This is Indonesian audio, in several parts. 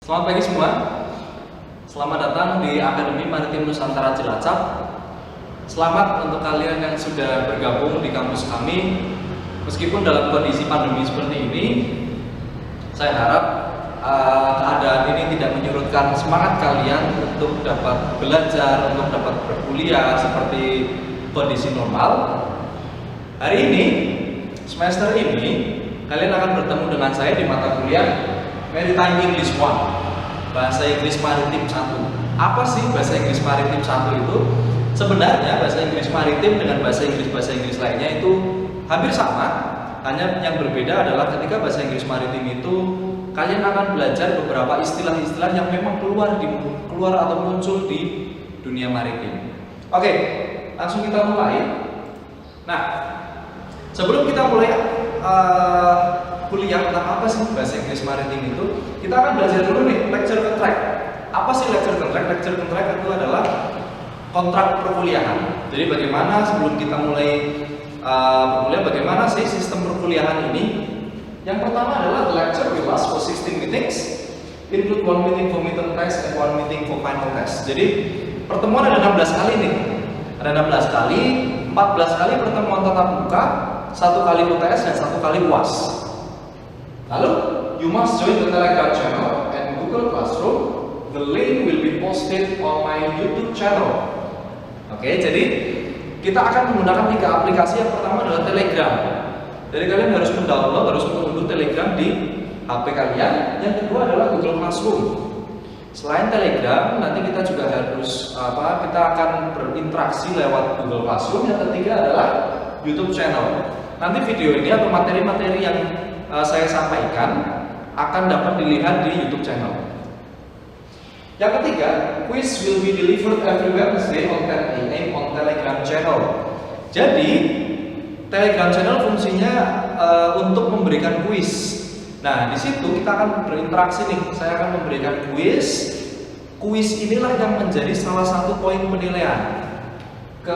Selamat pagi semua. Selamat datang di Akademi Maritim Nusantara Cilacap. Selamat untuk kalian yang sudah bergabung di kampus kami. Meskipun dalam kondisi pandemi seperti ini, saya harap keadaan ini tidak menyurutkan semangat kalian untuk dapat belajar, untuk dapat berkuliah seperti kondisi normal. Hari ini, semester ini, kalian akan bertemu dengan saya di mata kuliah Maritime English 1, Bahasa Inggris Maritim 1. Apa sih Bahasa Inggris Maritim 1 itu? Sebenarnya Bahasa Inggris Maritim dengan Bahasa Inggris lainnya itu hampir sama. Hanya yang berbeda adalah ketika Bahasa Inggris Maritim itu kalian akan belajar beberapa istilah-istilah yang memang keluar atau muncul di dunia maritim. Oke, langsung kita mulai. Nah, sebelum kita mulai kuliah tentang apa sih bahasa Inggris maritim itu, kita akan belajar dulu nih lecture contract. Apa sih lecture contract? Lecture contract itu adalah kontrak perkuliahan. Jadi bagaimana sebelum kita mulai berkuliah, bagaimana sih sistem perkuliahan ini? Yang pertama adalah the lecture will last for 16 meetings, include 1 meeting for midterm test and 1 meeting for final test. Jadi pertemuan ada 16 kali nih. Ada 16 kali, 14 kali pertemuan tatap muka, 1 kali UTS dan 1 kali UAS. Lalu, you must join the Telegram channel and Google Classroom. The link will be posted on my YouTube channel. Oke, jadi kita akan menggunakan 3 aplikasi. Yang pertama adalah Telegram. Jadi kalian harus mendownload, harus mengunduh Telegram di HP kalian. Yang kedua adalah Google Classroom. Selain Telegram, nanti kita juga harus kita akan berinteraksi lewat Google Classroom. Yang ketiga adalah YouTube channel. Nanti video ini atau materi-materi yang saya sampaikan akan dapat dilihat di YouTube channel. Yang ketiga, quiz will be delivered every Wednesday on 10 AM on Telegram channel. Jadi, Telegram channel fungsinya untuk memberikan quiz. Nah, di situ kita akan berinteraksi nih. Saya akan memberikan quiz. Quiz inilah yang menjadi salah satu poin penilaian. Ke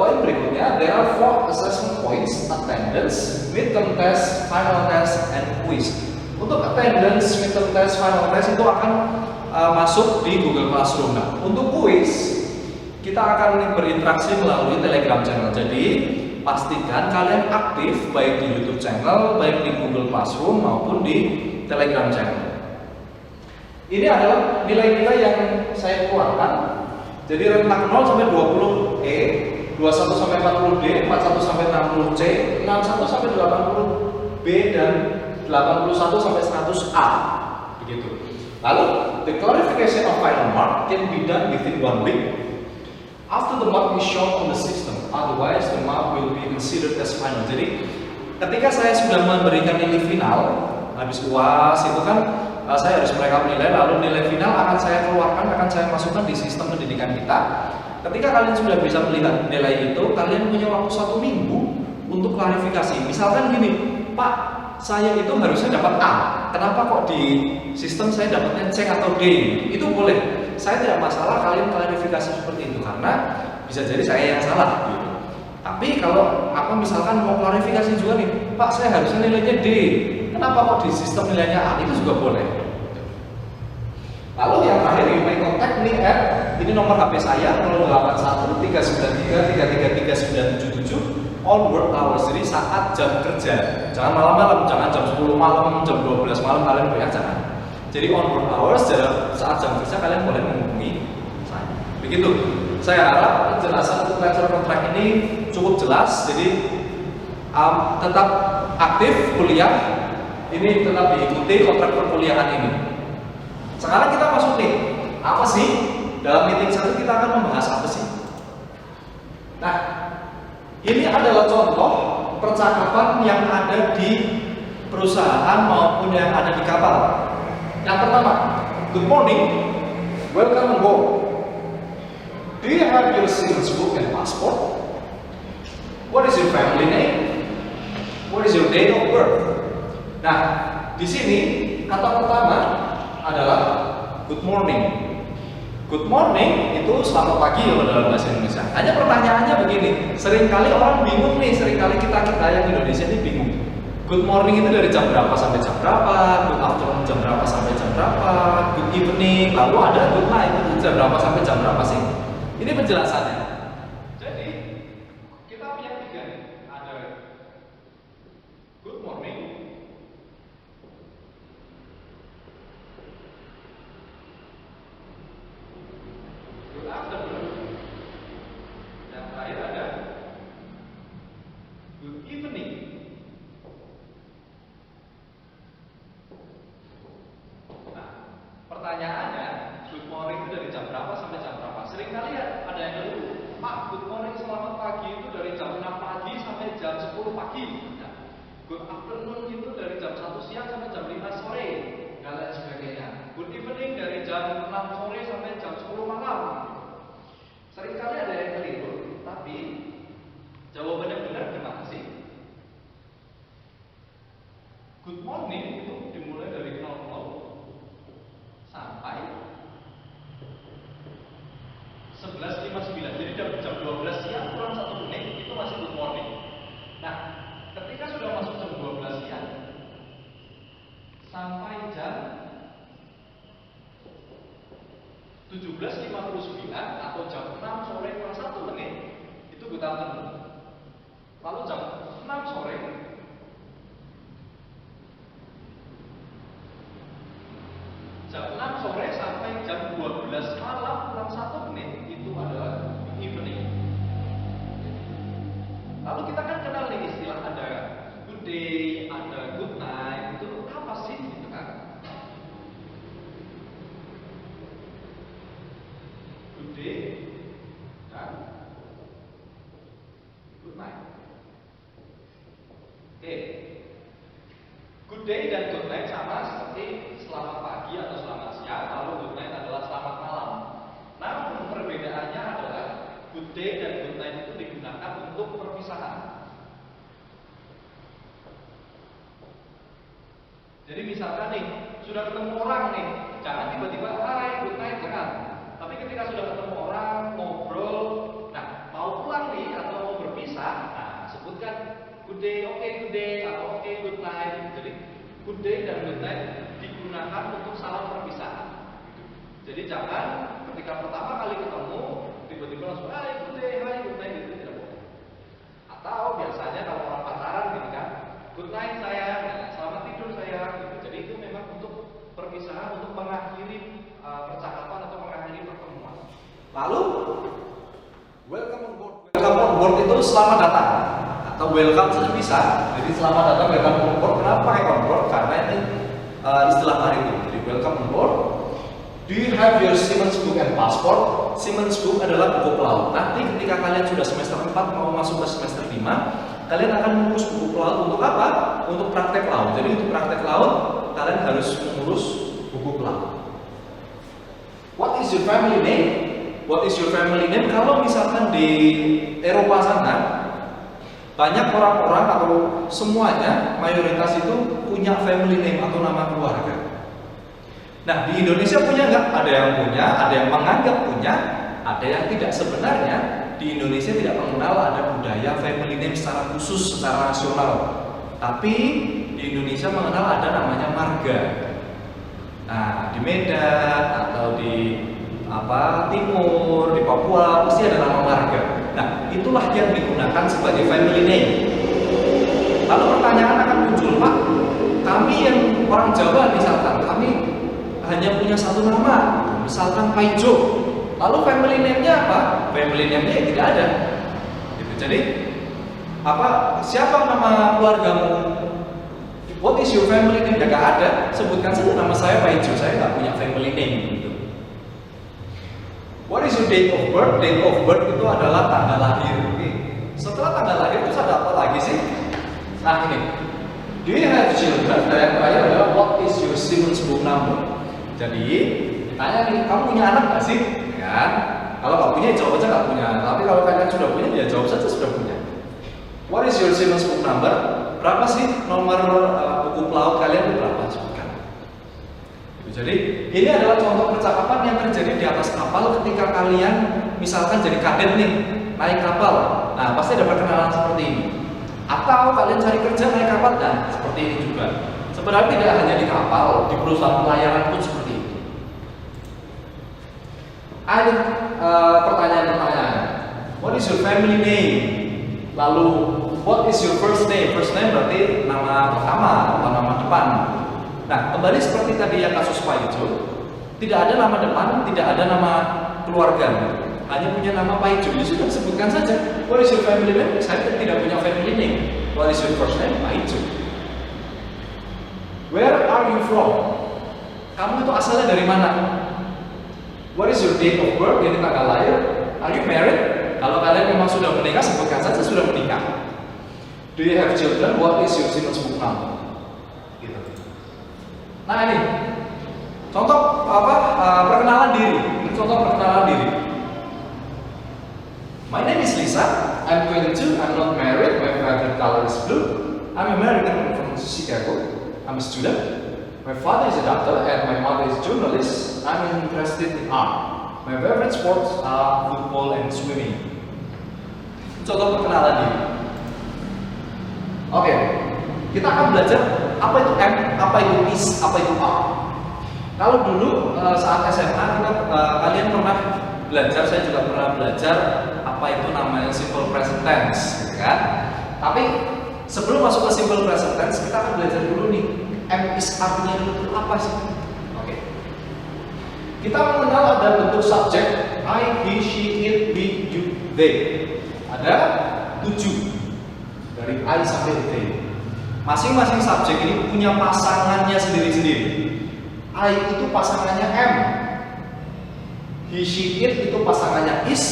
poin berikutnya, there are 4 assessment points: attendance, midterm test, final test, and quiz. Untuk attendance, midterm test, final test itu akan masuk di Google Classroom. Nah, untuk quiz kita akan berinteraksi melalui Telegram channel. Jadi pastikan kalian aktif baik di YouTube channel, baik di Google Classroom maupun di Telegram channel. Ini adalah nilai-nilai yang saya keluarkan. Jadi rentang 0 sampai 20E, 21 sampai 40D, 41 sampai 60C, 61 sampai 80B dan 81 sampai 100A. Begitu. Lalu, the clarification of final mark can be done within 1 week after the mark is shown on the system. Otherwise, the mark will be considered as final. Jadi, ketika saya sudah memberikan nilai final, habis UAS itu kan saya harus merekam nilai, lalu nilai final akan saya keluarkan, akan saya masukkan di sistem pendidikan kita. Ketika kalian sudah bisa melihat nilai itu, kalian punya waktu 1 minggu untuk klarifikasi. Misalkan gini, Pak, saya itu harusnya dapat A, kenapa kok di sistem saya dapatnya C atau D? Itu boleh, saya tidak masalah kalian klarifikasi seperti itu, karena bisa jadi saya yang salah gitu. Tapi kalau aku misalkan mau klarifikasi juga nih, Pak, saya harusnya nilainya D, kenapa kok di sistem nilainya A? Itu juga boleh. Lalu yang terakhir, you may contact me at, ini nomor HP saya 081 393 333 977 on work hours. Jadi saat jam kerja, jangan malam-malam, jangan jam 10 malam, jam 12 malam kalian boleh, jangan. Jadi on work hours, saat jam kerja kalian boleh menghubungi saya. Begitu. Saya harap penjelasan untuk lecture contract ini cukup jelas. Jadi tetap aktif kuliah, ini tetap diikuti kontrak perkuliahan ini. Sekarang kita masuk nih, apa sih? Dalam meeting 1 kita akan membahas apa sih? Nah, ini adalah contoh percakapan yang ada di perusahaan maupun yang ada di kapal. Yang pertama, good morning, welcome on board. Do you have your seaman's book and passport? What is your family name? What is your date of birth? Nah, di sini kata pertama adalah good morning. Good morning itu selamat pagi kalau dalam bahasa Indonesia. Hanya pertanyaannya begini, seringkali orang bingung nih, seringkali kita yang Indonesia ini bingung. Good morning itu dari jam berapa sampai jam berapa, good afternoon jam berapa sampai jam berapa, good evening, lalu ada good night itu jam berapa sampai jam berapa sih? Ini penjelasannya. Jadi kita punya tiga nih, ada good morning, good afternoon, yang terakhir ada good evening. Pertanyaannya, good morning itu dari jam berapa sampai jam berapa? Sering kali ya ada yang ngeluh, Pak, good morning selamat pagi itu dari jam 6 pagi sampai jam 10 pagi. Nah, good afternoon itu dari jam 1 siang sampai jam 5 sore, dan lain sebagainya. Good evening dari jam 6 sore sampai jam 10 malam. Sering kali ada yang keliru, tapi jawabannya benar gimana sih? Good morning itu dimulai dari 00 sampai 11.59. Jadi jam 12 siang kurang 1 menit itu masih good morning. Nah, ketika sudah masuk jam 12 siang sampai jam 17.59 atau jam 6 sore kurang 1 menit itu good afternoon. Lalu jam 6 sore sampai jam 12 malam kurang 1 menit itu adalah evening. Lalu kita kan kenal nih istilah ada good day, ada good night, itu apa sih gitu kan? Good day dan good night. Oke. Good day dan good night sama seperti selamat pagi atau selamat siang, lalu good night adalah selamat malam. Namun perbedaannya adalah good day dan good night itu digunakan untuk perpisahan. Jadi misalkan nih, sudah ketemu orang nih, jangan tiba-tiba hai good night, jangan. Tapi ketika sudah ketemu orang, ngobrol, nah mau pulang nih atau mau berpisah, nah sebutkan good day, oke good day, atau oke good night. Jadi good day dan good night digunakan untuk salam perpisahan. Jadi jangan ketika pertama kali ketemu tiba-tiba langsung hai good day, hai good night, itu tidak boleh. Atau biasanya kalau orang pacaran gitu kan, good night sayang, selamat tidur sayang. Gitu. Jadi itu memang untuk perpisahan, untuk mengakhiri percakapan atau mengakhiri pertemuan. Lalu welcome on board. Welcome on board itu selamat datang atau welcome saja bisa. Jadi selamat datang, welcome on board. Kenapa pakai on board? Karena ini istilah maritim. Jadi welcome on board. Do you have your Siemens book and passport? Siemens book adalah buku pelaut. Nanti ketika kalian sudah semester 4 mau masuk ke semester 5, kalian akan mengurus buku pelaut untuk apa? Untuk praktek laut. Jadi untuk praktek laut kalian harus mengurus buku pelaut. What is your family name? What is your family name? Kalau misalkan di Eropa sana banyak orang-orang atau semuanya mayoritas itu punya family name atau nama keluarga. Nah di Indonesia punya nggak? Ada yang punya, ada yang menganggap punya, ada yang tidak. Sebenarnya di Indonesia tidak mengenal ada budaya family name secara khusus, secara nasional. Tapi di Indonesia mengenal ada namanya marga. Nah di Medan atau di Timur, di Papua pasti ada nama marga. Nah itulah yang digunakan sebagai family name. Lalu pertanyaan akan muncul, Pak, kami yang orang Jawa misalkan, kami hanya punya satu nama, misalkan Paijo. Lalu family name-nya apa? Family name-nya ya tidak ada. Gitu. Jadi siapa nama keluargamu? What is your family name? Ya nggak ada. Sebutkan saja nama saya Paijo. Saya nggak punya family name. Gitu. What is your date of birth? Date of birth itu adalah tanggal lahir. Oke. Setelah tanggal lahir itu ada apa lagi sih? Nah ini. Do you have children? Dan yang terakhir adalah what is your Siemens book number? Jadi ditanya nih, kamu punya anak nggak sih? Ya, kalau nggak punya, jawab aja nggak punya. Tapi kalau kalian sudah punya, ya jawab saja sudah punya. What is your Siemens book number? Berapa sih nomor buku pelaut kalian itu berapa? Sebutkan. Jadi ini adalah contoh percakapan yang terjadi di atas kapal ketika kalian misalkan jadi kadet nih, naik kapal. Nah pasti ada perkenalan seperti ini. Atau kalian cari kerja naik kapal, nah seperti ini juga. Sebenarnya tidak hanya di kapal, di perusahaan pelayaran pun seperti itu. Ada pertanyaan-pertanyaan. What is your family name? Lalu, what is your first name? First name berarti nama pertama atau nama depan. Nah, kembali seperti tadi yang kasus Pak Ijo, tidak ada nama depan, tidak ada nama keluarga. Hanya punya nama Pak Ijo, sudah sebutkan saja. What is your family name? Saya tidak punya family name. What is your first name? Pak Ijo. Where are you from? Kamu itu asalnya dari mana? What is your date of birth? Ini tanggal lahir. Are you married? Kalau kalian memang sudah menikah, sebutkan saja sudah menikah. Do you have children? What is your Siemens book number? Gitu. Nah ini contoh perkenalan diri. Ini contoh perkenalan diri. My name is Lisa. I'm 22. I'm not married. My favorite color is blue. I'm American from Chicago. I'm a student. My father is a doctor and my mother is a journalist. I'm interested in art. My favorite sports are football and swimming. Contoh perkenalan diri. Oke, kita akan belajar apa itu M, apa itu is, apa itu R. Kalau dulu saat SMA kalian pernah belajar, saya juga pernah belajar apa itu namanya simple present tense, gitu kan? Tapi sebelum masuk ke simple present tense, kita akan belajar dulu nih M is artinya itu apa sih? Oke. Kita mengenal ada bentuk subjek I, he, she, it, we, you, they. Ada 7 dari I sampai Z. Masing-masing subjek ini punya pasangannya sendiri-sendiri. I itu pasangannya M, he, she, it itu pasangannya is,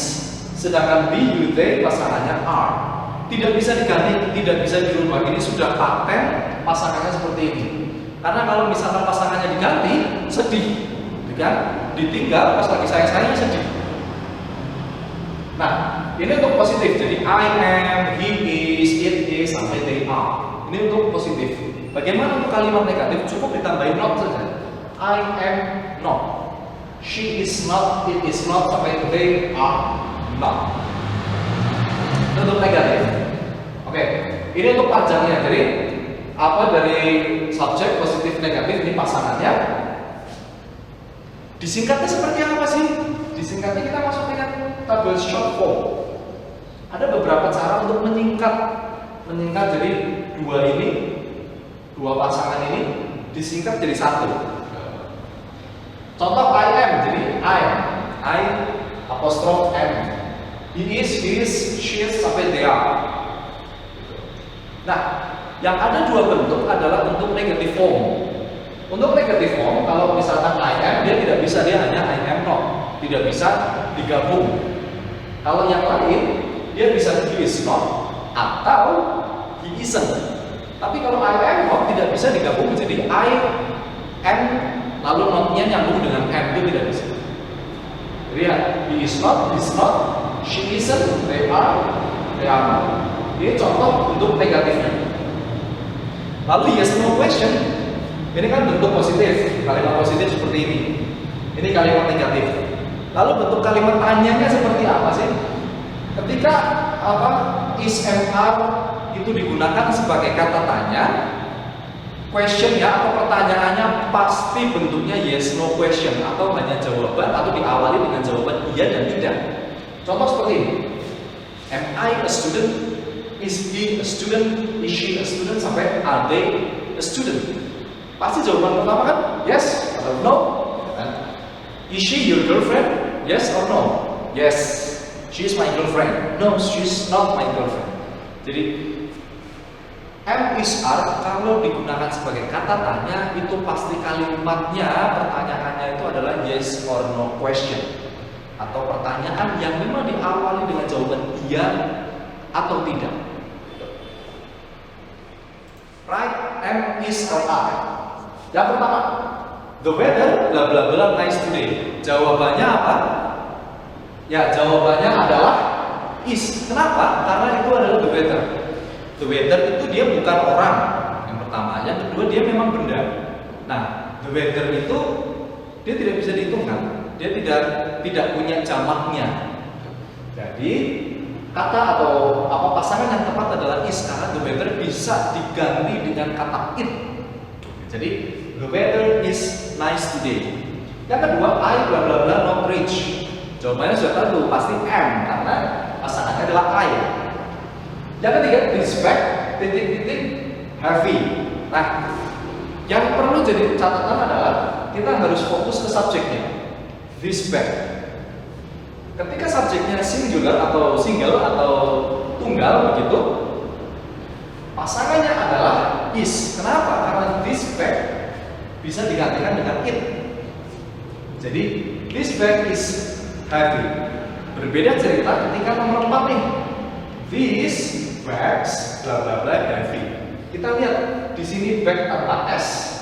sedangkan we, you, they pasangannya are. Tidak bisa diganti, tidak bisa dirubah. Ini sudah paten pasangannya seperti ini. Karena kalau misalkan pasangannya diganti, sedih, kan? Ditinggal pas lagi sayang-sayangnya sedih. Nah, ini untuk positif. Jadi I am, he is, it is, sampai they are. Ini untuk positif. Bagaimana untuk kalimat negatif? Cukup ditambahin not saja. I am not. She is not, it is not, sampai they are not. Ini untuk negatif. Oke, ini untuk panjangnya. Jadi apa dari subjek positif negatif ini pasangannya? Disingkatnya seperti apa sih? Disingkatnya kita masuk dengan tabel short form. Ada beberapa cara untuk menyingkat jadi dua pasangan ini disingkat jadi satu. Contoh I am, jadi I apostrof M. He is, she is, sampai they are. Nah, yang ada dua bentuk adalah untuk negative form. Untuk negative form, kalau misalkan I am, dia tidak bisa, dia hanya I am not, tidak bisa digabung. Kalau yang lain, dia bisa he is not atau he isn't. Tapi kalau I am not tidak bisa digabung menjadi I am lalu not-nya nyambung dengan am, dia tidak bisa. Lihat, he is not, she isn't, they are not. Ini contoh untuk negatifnya. Lalu yes no question. Ini kan bentuk positif, kalimat positif seperti ini. Ini kalimat negatif. Lalu bentuk kalimat tanyanya seperti apa sih? Ketika is and are itu digunakan sebagai kata tanya, question ya atau pertanyaannya pasti bentuknya yes no question atau hanya jawaban atau diawali dengan jawaban iya dan tidak. Contoh seperti ini. Am I a student? Is he a student? Is she a student? Sampai are they a student? Pasti jawaban pertama kan yes atau no. Is she your girlfriend? Yes or no? Yes, she is my girlfriend. No, she is not my girlfriend. Jadi M is are kalau digunakan sebagai kata tanya itu pasti kalimatnya pertanyaannya itu adalah yes or no question atau pertanyaan yang memang diawali dengan jawaban iya atau tidak. Right? M is or are. Yang pertama, the weather bla bla bla nice today. Jawabannya apa? Ya, jawabannya adalah is. Kenapa? Karena itu adalah the weather. The weather itu dia bukan orang. Yang pertama, yang kedua dia memang benda. Nah, the weather itu dia tidak bisa dihitung kan? Dia tidak punya jamaknya. Jadi kata atau pasangan yang tepat adalah is, karena the weather bisa diganti dengan kata it. Jadi the weather is nice today. Yang kedua, I bla bla bla not rich. Jawabannya sudah tentu, pasti am, karena pasangannya adalah I. Yang ketiga, this bag titik-titik heavy. Nah, yang perlu jadi catatan adalah kita harus fokus ke subjeknya. This bag. Ketika subjeknya singular atau single atau tunggal begitu, pasangannya adalah is. Kenapa? Karena this bag bisa digantikan dengan it. Jadi this bag is heavy. Berbeda cerita ketika nomor 4 nih. These bags bla bla bla heavy. Kita lihat di sini bag tanpa s,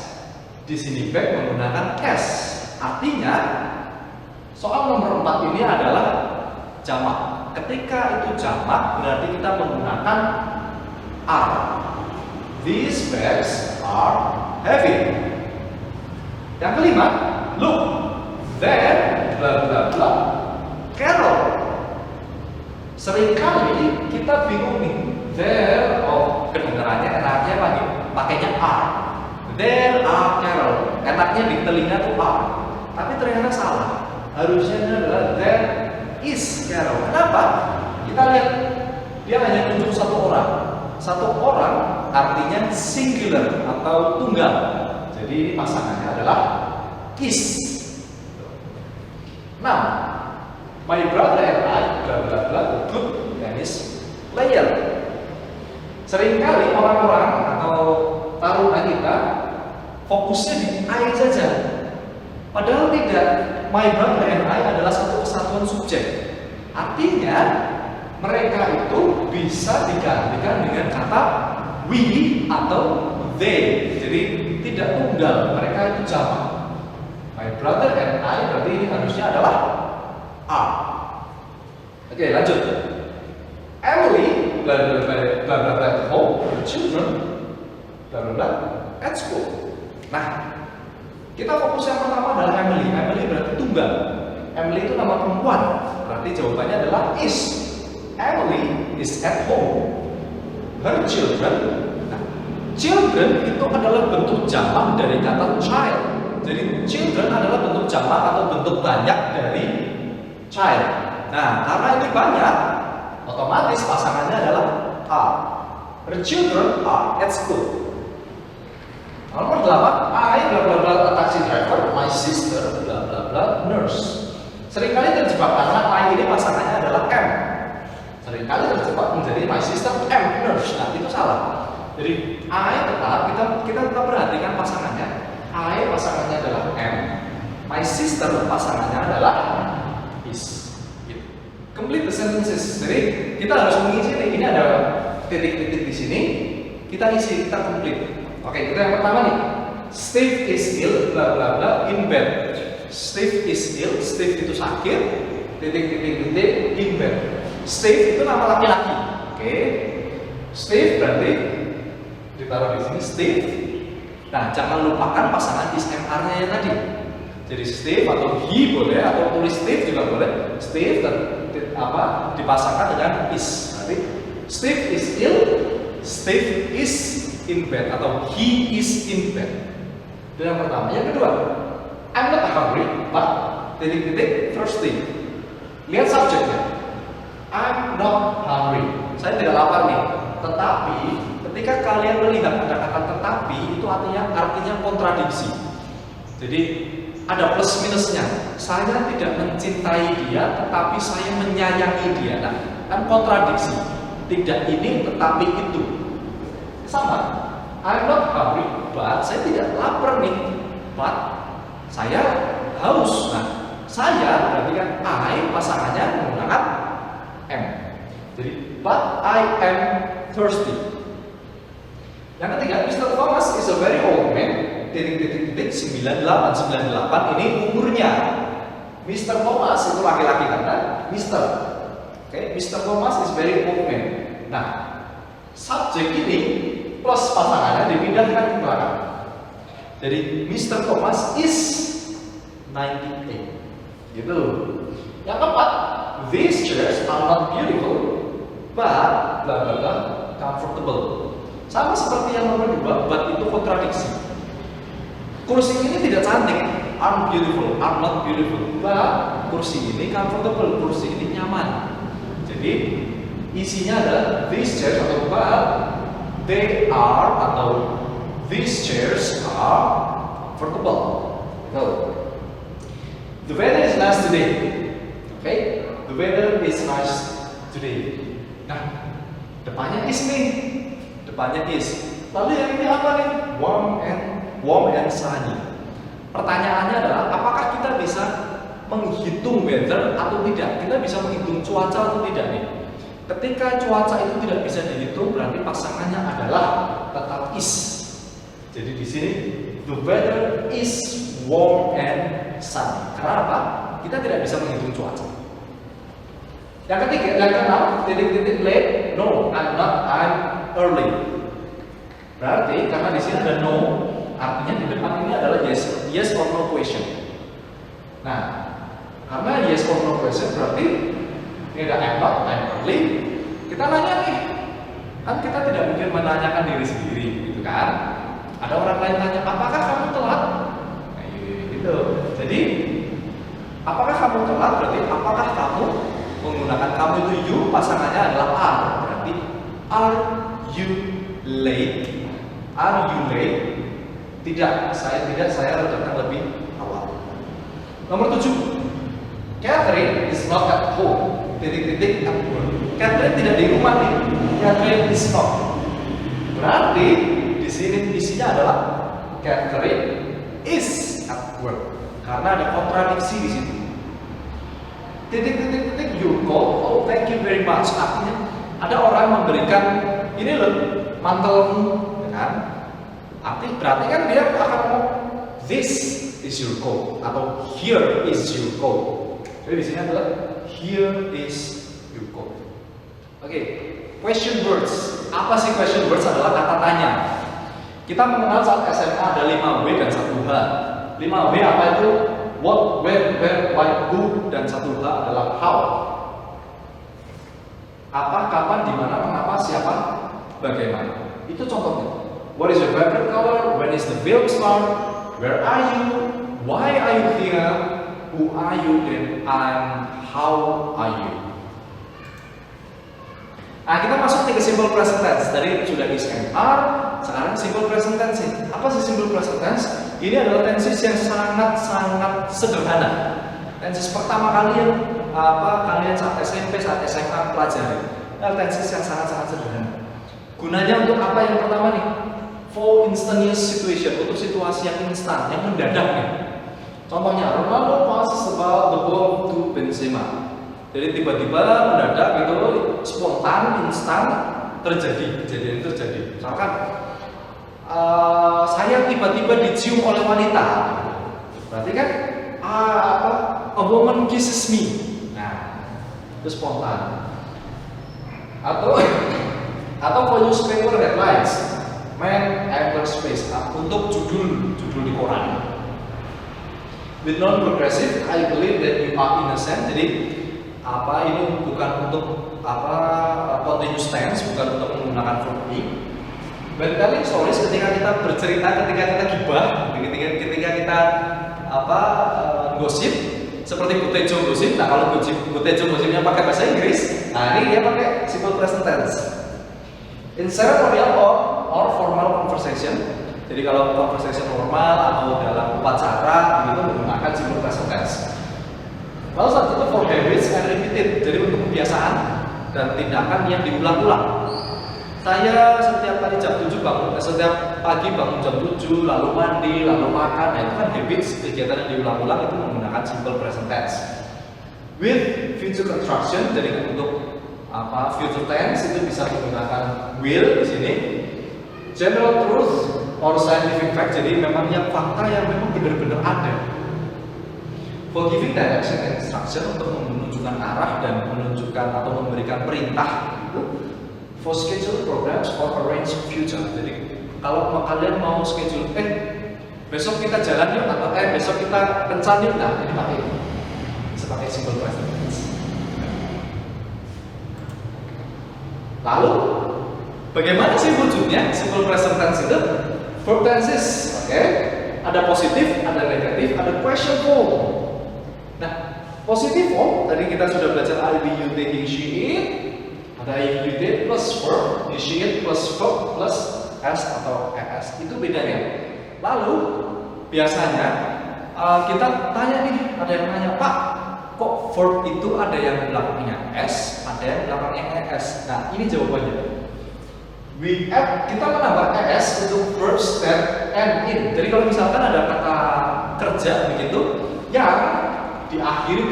di sini bag menggunakan s. Artinya soal nomor 4 ini adalah jamak. Ketika itu jamak berarti kita menggunakan are. These bags are heavy. Yang kelima, look, there bla bla bla Carol. Seringkali kita bingung nih. There, kedengarannya enaknya apa nih? Pakainya are. There are Carol. Enaknya di telinga tuh are. Tapi ternyata salah. Harusnya ini adalah there is Carol. Kenapa? Kita lihat dia hanya tunjuk satu orang. Satu orang artinya singular atau tunggal. Jadi pasangannya adalah is. Nah, my brother and I bla bla bla good tennis player. Seringkali orang-orang atau taruna kita fokusnya di I saja. Padahal tidak. My brother and I adalah satu kesatuan subjek. Artinya mereka itu bisa digantikan dengan kata we atau they. Jadi tidak tunggal, mereka itu jamak. My brother and I berarti ini harusnya adalah are. Oke, lanjut. Emily bla bla bla bla bla at home, her children bla bla bla at school. Nah, kita fokus yang pertama adalah Emily. Emily berarti tunggal. Emily itu nama perempuan. Berarti jawabannya adalah is. Emily is at home. Her children. Nah, children itu adalah bentuk jamak dari kata child. Jadi children adalah bentuk jamak atau bentuk banyak dari child. Nah, karena ini banyak, otomatis pasangannya adalah are. Her children are at school. Nomor 8, I bla bla bla taxi driver, my sister bla bla bla nurse. Seringkali terjebak karena I ini pasangannya adalah M. Seringkali terjebak menjadi my sister M nurse. Nah, itu salah. Jadi I tetap kita tetap perhatikan pasangannya. I pasangannya adalah M. My sister pasangannya adalah is. Gitu. Complete the sentences. Jadi kita harus mengisi nih. Ini ada titik-titik di sini. Kita isi, kita complete. Oke, kita yang pertama nih. Steve is ill, bla bla bla, in bed. Steve is ill, Steve itu sakit, titik-titik-titik, in bed. Steve itu nama laki-laki. Oke. Steve berarti ditaruh di sini Steve. Nah, jangan lupakan pasangan is mr-nya yang tadi. Jadi Steve atau he boleh, atau tulis Steve juga boleh. Steve dipasangkan dengan is. Berarti Steve is ill, Steve is in bed atau he is in bed. Itu yang pertama. Yang kedua, I'm not hungry, but titik-titik thirsty. Lihat subjeknya. I'm not hungry. Saya tidak lapar nih. Tetapi ketika kalian melihat ada kata tetapi, itu artinya kontradiksi. Jadi ada plus minusnya. Saya tidak mencintai dia, tetapi saya menyayangi dia. Nah, kan kontradiksi. Tidak ini tetapi itu. Sama. I'm not hungry, but saya tidak lapar nih. But saya haus. Nah, saya berarti kan I pasangannya menggunakan am. Jadi, but I am thirsty. Yang ketiga, Mr. Thomas is a very old man. Titik-titik 98 ini umurnya. Mr. Thomas itu laki-laki kan? Mr. Oke, Mr. Thomas is very old man. Nah, subjek ini plus pasangannya dipindahkan ke belakang. Jadi Mr. Thomas is 98. Gitu. Yang keempat, these chairs are not beautiful, but bla bla bla comfortable. Sama seperti yang nomor 2, but itu kontradiksi. Kursi ini tidak cantik, aren't beautiful, are not beautiful. But kursi ini comfortable, kursi ini nyaman. Jadi isinya adalah these chairs atau but they are atau these chairs are comfortable. So, the weather is nice today. Okay, the weather is nice today. Nah, depannya is nih, depannya is. Lalu yang ini apa nih? Warm and sunny. Pertanyaannya adalah, apakah kita bisa menghitung weather atau tidak? Kita bisa menghitung cuaca atau tidak nih? Ketika cuaca itu tidak bisa dihitung, berarti pasangannya adalah tetap is. Jadi di sini the weather is warm and sunny. Karena apa? Kita tidak bisa menghitung cuaca. Yang ketiga, yang keenam, titik-titik late. No, I'm not. I'm early. Berarti karena di sini ada no, artinya di depan ini adalah yes or no question. Nah, karena yes or no question berarti ini ada I'm not, I'm early. Kita nanya nih, kan kita tidak mungkin menanyakan diri sendiri, gitu kan? Ada orang lain tanya, apakah kamu telat? Nah, gitu. Jadi, apakah kamu telat? Berarti apakah kamu menggunakan kamu itu you, pasangannya adalah are. Berarti are you late? Are you late? Tidak, saya datang lebih awal. Nomor 7, Catherine is not at home. Titik-titik at work. Catherine tidak di rumah nih. Catherine is not. Berarti di sini isinya adalah Catherine is at work. Karena ada kontradiksi di situ. Titik-titik you call. Oh, thank you very much. Artinya ada orang memberikan ini loh mantelmu, ya kan? Berarti kan dia akan ngomong this is your coat atau here is your coat. Jadi di sini adalah here is your coat. Oke, question words. Apa sih question words? Adalah kata tanya. Kita mengenal saat SMA ada 5W dan 1H. 5W apa itu? What, when, where, why, who, dan 1H adalah how. Apa, kapan, di mana, mengapa, siapa, bagaimana. Itu contohnya. What is your favorite color? When is the film start? Where are you? Why are you here? Who are you and how are you? Nah, kita masuk nih ke simple present tense. Tadi sudah is and are, sekarang simple present tense. Apa sih simple present tense? Ini adalah tenses yang sangat-sangat sederhana. Tenses pertama kalian saat SMP, saat SMA pelajari. Adalah tenses yang sangat-sangat sederhana. Gunanya untuk apa yang pertama nih? For instantaneous situation, untuk situasi yang instan, yang mendadak nih. Contohnya, Ronaldo passes the ball to Benzema. Jadi tiba-tiba mendadak gitu, spontan, instan terjadi, kejadian itu terjadi. Misalkan saya tiba-tiba dicium oleh wanita, berarti kan a woman kisses me. Nah, itu spontan. Atau for newspaper headlines, man enters space, untuk judul di koran. With non-progressive, I believe that you are innocent. Jadi ini bukan untuk continuous tense, bukan untuk menggunakan verb be. When telling stories, ketika kita bercerita, ketika kita gibah, ketika kita gosip, seperti Butejo gosip. Nah, kalau Butejo gosipnya pakai bahasa Inggris, nah ini dia pakai simple present tense. In ceremonial or formal conversation. Jadi kalau conversation normal atau dalam upacara itu menggunakan simple present tense. Lalu saat itu for habits and repeated, jadi untuk kebiasaan dan tindakan yang diulang-ulang. Saya setiap pagi bangun jam 7, lalu mandi, lalu makan. Nah, itu kan habits, kegiatan yang diulang-ulang itu menggunakan simple present tense. With future construction, jadi untuk future tense itu bisa menggunakan will di sini. General truth or scientific fact, jadi memang yang fakta yang memang benar-benar ada. For giving direction and instruction, untuk menunjukkan arah dan menunjukkan atau memberikan perintah gitu. For schedule programs or arrange future. Jadi kalau kalian mau schedule, besok kita jalan yuk atau besok kita kencan yuk, nah ini pakai bisa pakai simple present tense. Lalu bagaimana sih wujudnya simple present tense itu? Verb tenses, oke? Ada positif, ada negatif, ada question form. Nah, positif form tadi kita sudah belajar I, we, you, they, he, she, it. Ada I, you, they plus verb, he, she, it plus verb plus s atau es. Itu bedanya. Lalu biasanya kita tanya nih, ada yang nanya, Pak, kok verb itu ada yang belakangnya s, ada yang belakangnya es. Nah, ini jawabannya. We add, kita menambah es untuk verbs that end in. Jadi kalau misalkan ada kata kerja begitu yang diakhiri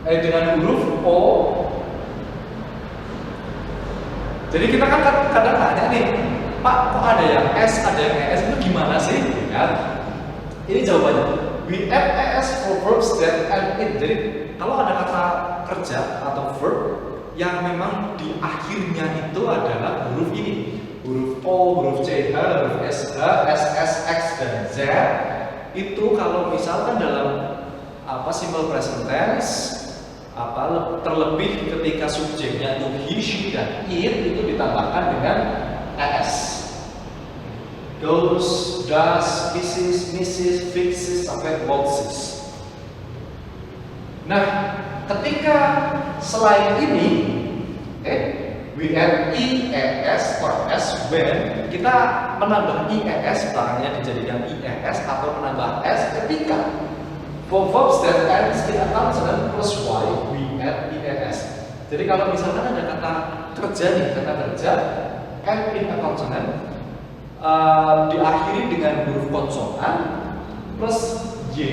dengan huruf o. Jadi kita kan kadang nanya nih, Pak, kok ada yang s, ada yang es, itu gimana sih? Ya. Ini jawabannya. We add es for verbs that end in. Jadi kalau ada kata kerja atau verb yang memang di akhirnya itu adalah huruf ini, huruf O, huruf CH, huruf SH, SS, X, dan Z. Itu kalau misalkan dalam simple present tense, terlebih ketika subjeknya itu he, she, dan it, itu ditambahkan dengan es. Goes, does, kisses, misses, fixes, sampai waltzes. Nah, ketika selain ini, we add ies or s when kita menambah ies, belakangnya dijadikan ies atau menambah s ketika for verbs that ends in a consonant plus y, we add ies. Jadi kalau misalkan ada kata kerja nih, kata kerja end in a consonant, diakhiri dengan huruf konsonan plus y,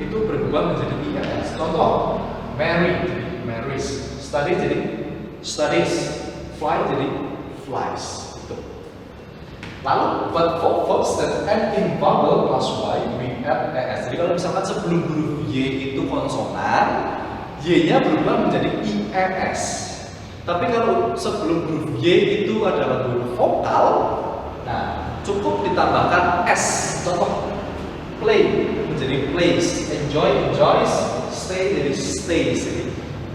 itu berubah menjadi ies. Contoh, marry jadi marries, study jadi studies, fly jadi flies. Gitu. Lalu, but for verbs that end in vowel plus y, we add es. Jadi kalau misalkan sebelum huruf y itu konsonan, y-nya berubah menjadi ies. Tapi kalau sebelum huruf y itu adalah huruf vokal, nah cukup ditambahkan s. Contoh, play menjadi plays, enjoy enjoys, stay jadi stays.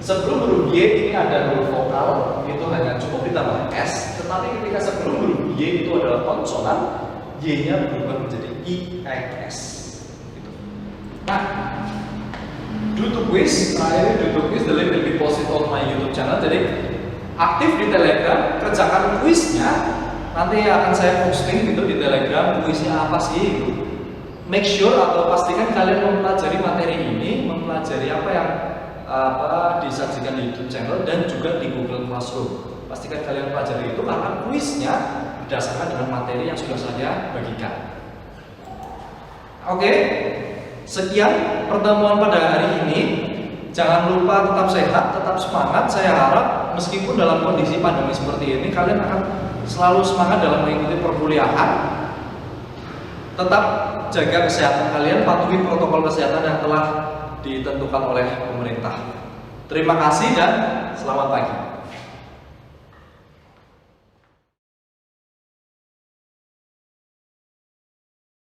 Sebelum huruf y ini ada huruf vokal, itu hanya cukup ditambah s. Tetapi ketika sebelum huruf y itu adalah konsonan, y-nya berubah menjadi ies. Gitu. Nah, do to quiz, the link will be posted on my YouTube channel. Jadi aktif di Telegram, kerjakan kuisnya. Nanti akan saya posting gitu di Telegram, kuisnya apa sih? Gitu. Make sure atau pastikan kalian mempelajari materi ini, mempelajari apa yang disajikan di YouTube channel dan juga di Google Classroom. Pastikan kalian pelajari itu karena kuisnya berdasarkan dengan materi yang sudah saya bagikan. Oke, sekian pertemuan pada hari ini. Jangan lupa tetap sehat, tetap semangat. Saya harap meskipun dalam kondisi pandemi seperti ini, kalian akan selalu semangat dalam mengikuti perkuliahan. Tetap jaga kesehatan kalian, patuhi protokol kesehatan yang telah ditentukan oleh pemerintah. Terima kasih dan selamat pagi.